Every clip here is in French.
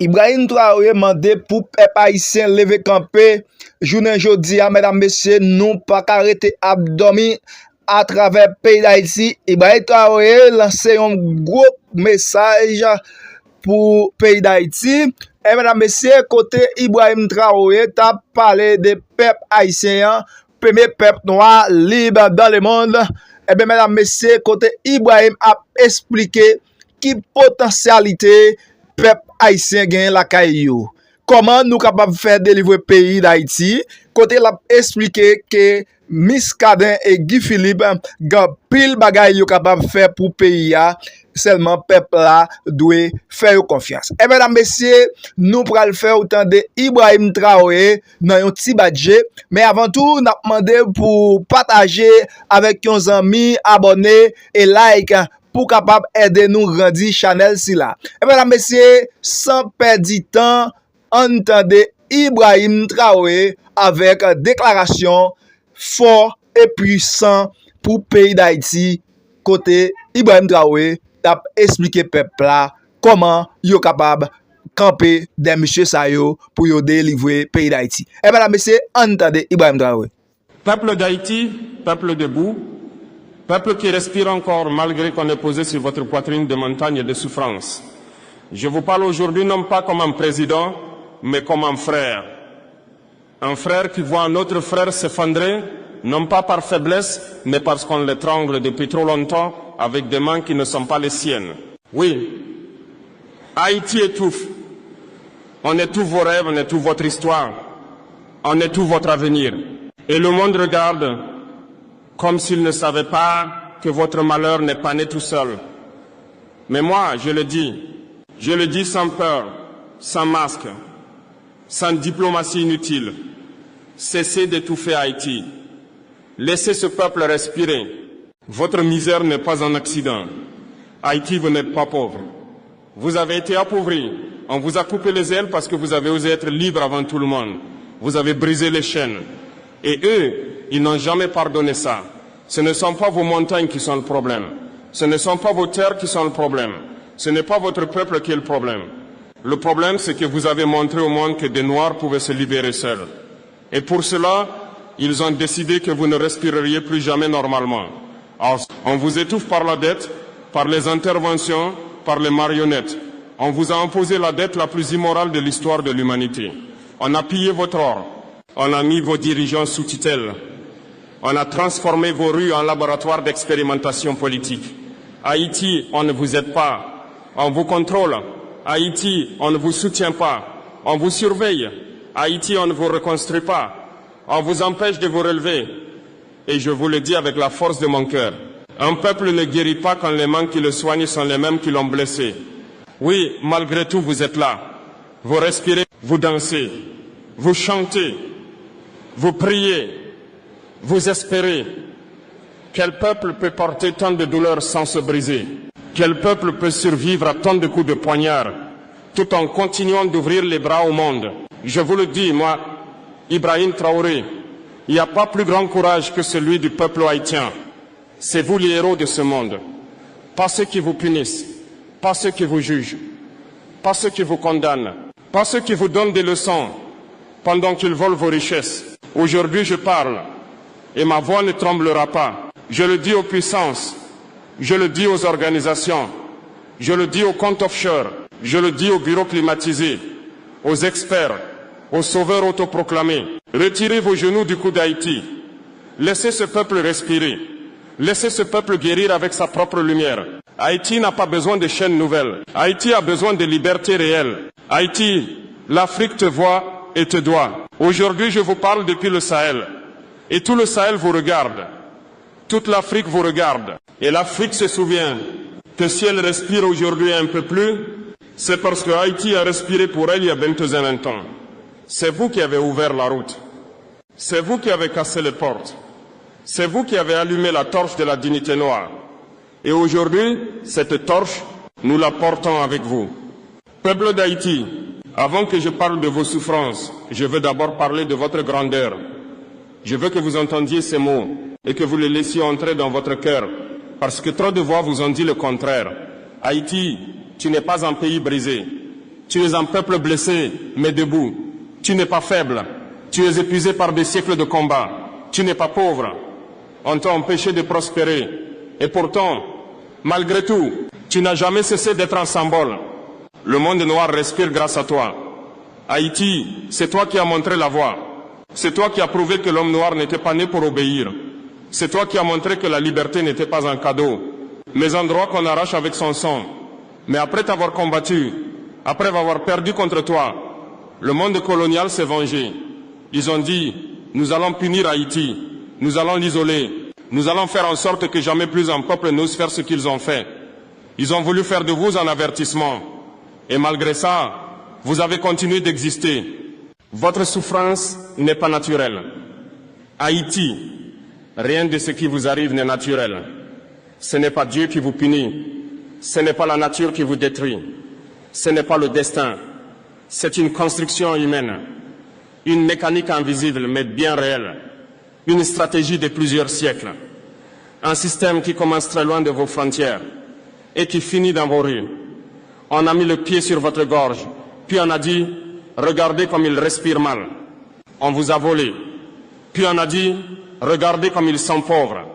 Ibrahim Traoré mandé pour peuple haïtien lever campé. Journée jodi a mesdames messieurs, nous pas arrêter abdomen à travers pays d'Haïti. Ibrahim Traoré lancé un gros message pour pays d'Haïti. Et mesdames messieurs, côté Ibrahim Traoré t'a parlé de peuple haïtien, premier peuple noir libre dans le monde. Et bien mesdames messieurs, côté Ibrahim a expliqué qui potentialité peuple haïtien gagne la caillou. Comment nous capable faire délivrer pays d'Haïti? Côté l'a expliqué que Miskadin et Guy Philippe gan pile bagay yo capable faire pour pays a, seulement peuple là doit faire confiance. Et mesdames messieurs, nous pral faire autant de Ibrahim Traoré dans un petit budget, mais avant tout, n'a demandé pour partager avec nos amis, abonner et like pour capable aider nous grandir channel si là. Et mesdames messieurs, sans perdre du temps, entendez Ibrahim Traoré avec déclaration fort et puissant pour pays d'Haïti. Côté Ibrahim Traoré t'a expliqué peuple là comment yo capable camper des monsieur Sayo pour yo délivrer pays d'Haïti. Et mesdames messieurs, entendez Ibrahim Traoré. Peuple d'Haïti, peuple debout, peuple qui respire encore malgré qu'on ait posé sur votre poitrine des montagnes de souffrance. Je vous parle aujourd'hui non pas comme un président, mais comme un frère. Un frère qui voit un autre frère s'effondrer, non pas par faiblesse, mais parce qu'on l'étrangle depuis trop longtemps avec des mains qui ne sont pas les siennes. Oui, Haïti étouffe. On étouffe vos rêves, on étouffe votre histoire, on étouffe votre avenir. Et le monde regarde comme s'il ne savait pas que votre malheur n'est pas né tout seul. Mais moi, je le dis sans peur, sans masque, sans diplomatie inutile. Cessez d'étouffer Haïti. Laissez ce peuple respirer. Votre misère n'est pas un accident. Haïti, vous n'êtes pas pauvre. Vous avez été appauvri. On vous a coupé les ailes parce que vous avez osé être libre avant tout le monde. Vous avez brisé les chaînes. Et eux, ils n'ont jamais pardonné ça. Ce ne sont pas vos montagnes qui sont le problème. Ce ne sont pas vos terres qui sont le problème. Ce n'est pas votre peuple qui est le problème. Le problème, c'est que vous avez montré au monde que des Noirs pouvaient se libérer seuls. Et pour cela, ils ont décidé que vous ne respireriez plus jamais normalement. Alors, on vous étouffe par la dette, par les interventions, par les marionnettes. On vous a imposé la dette la plus immorale de l'histoire de l'humanité. On a pillé votre or. On a mis vos dirigeants sous tutelle. On a transformé vos rues en laboratoire d'expérimentation politique. Haïti, on ne vous aide pas. On vous contrôle. Haïti, on ne vous soutient pas. On vous surveille. Haïti, on ne vous reconstruit pas. On vous empêche de vous relever. Et je vous le dis avec la force de mon cœur. Un peuple ne guérit pas quand les mains qui le soignent sont les mêmes qui l'ont blessé. Oui, malgré tout, vous êtes là. Vous respirez, vous dansez, vous chantez, vous priez, vous espérez. Quel peuple peut porter tant de douleurs sans se briser? Quel peuple peut survivre à tant de coups de poignard tout en continuant d'ouvrir les bras au monde? Je vous le dis, moi, Ibrahim Traoré, il n'y a pas plus grand courage que celui du peuple haïtien. C'est vous les héros de ce monde. Pas ceux qui vous punissent, pas ceux qui vous jugent, pas ceux qui vous condamnent, pas ceux qui vous donnent des leçons pendant qu'ils volent vos richesses. Aujourd'hui, je parle et ma voix ne tremblera pas. Je le dis aux puissances, je le dis aux organisations, je le dis aux comptes offshore, je le dis aux bureaux climatisés, aux experts, aux sauveurs autoproclamés. Retirez vos genoux du cou d'Haïti. Laissez ce peuple respirer. Laissez ce peuple guérir avec sa propre lumière. Haïti n'a pas besoin de chaînes nouvelles. Haïti a besoin de liberté réelle. Haïti, l'Afrique te voit et te doit. Aujourd'hui, je vous parle depuis le Sahel. Et tout le Sahel vous regarde. Toute l'Afrique vous regarde. Et l'Afrique se souvient que si elle respire aujourd'hui un peu plus, c'est parce que Haïti a respiré pour elle il y a 21 ans. C'est vous qui avez ouvert la route. C'est vous qui avez cassé les portes. C'est vous qui avez allumé la torche de la dignité noire. Et aujourd'hui, cette torche, nous la portons avec vous. Peuple d'Haïti, avant que je parle de vos souffrances, je veux d'abord parler de votre grandeur. Je veux que vous entendiez ces mots et que vous les laissiez entrer dans votre cœur, parce que trop de voix vous ont dit le contraire. Haïti, tu n'es pas un pays brisé. Tu es un peuple blessé, mais debout. Tu n'es pas faible. Tu es épuisé par des siècles de combat. Tu n'es pas pauvre. On t'a empêché de prospérer. Et pourtant, malgré tout, tu n'as jamais cessé d'être un symbole. Le monde noir respire grâce à toi. Haïti, c'est toi qui as montré la voie. C'est toi qui as prouvé que l'homme noir n'était pas né pour obéir. C'est toi qui as montré que la liberté n'était pas un cadeau, mais un droit qu'on arrache avec son sang. Mais après t'avoir combattu, après avoir perdu contre toi, le monde colonial s'est vengé. Ils ont dit, nous allons punir Haïti, nous allons l'isoler, nous allons faire en sorte que jamais plus un peuple n'ose faire ce qu'ils ont fait. Ils ont voulu faire de vous un avertissement. Et malgré ça, vous avez continué d'exister. Votre souffrance n'est pas naturelle. Haïti, rien de ce qui vous arrive n'est naturel. Ce n'est pas Dieu qui vous punit. Ce n'est pas la nature qui vous détruit. Ce n'est pas le destin. C'est une construction humaine. Une mécanique invisible mais bien réelle. Une stratégie de plusieurs siècles. Un système qui commence très loin de vos frontières et qui finit dans vos rues. On a mis le pied sur votre gorge, puis on a dit, regardez comme il respire mal. On vous a volé. Puis on a dit, regardez comme ils sont pauvres.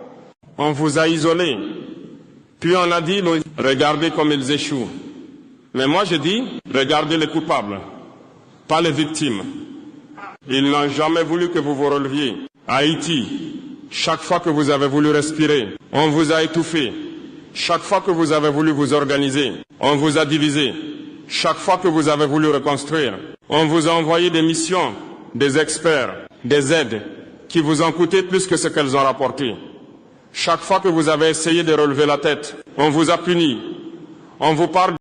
On vous a isolé. Puis on a dit, regardez comme ils échouent. Mais moi je dis, regardez les coupables, pas les victimes. Ils n'ont jamais voulu que vous vous releviez. Haïti, chaque fois que vous avez voulu respirer, on vous a étouffé. Chaque fois que vous avez voulu vous organiser, on vous a divisé. Chaque fois que vous avez voulu reconstruire, on vous a envoyé des missions, des experts, des aides qui vous ont coûté plus que ce qu'elles ont rapporté. Chaque fois que vous avez essayé de relever la tête, on vous a puni. On vous parle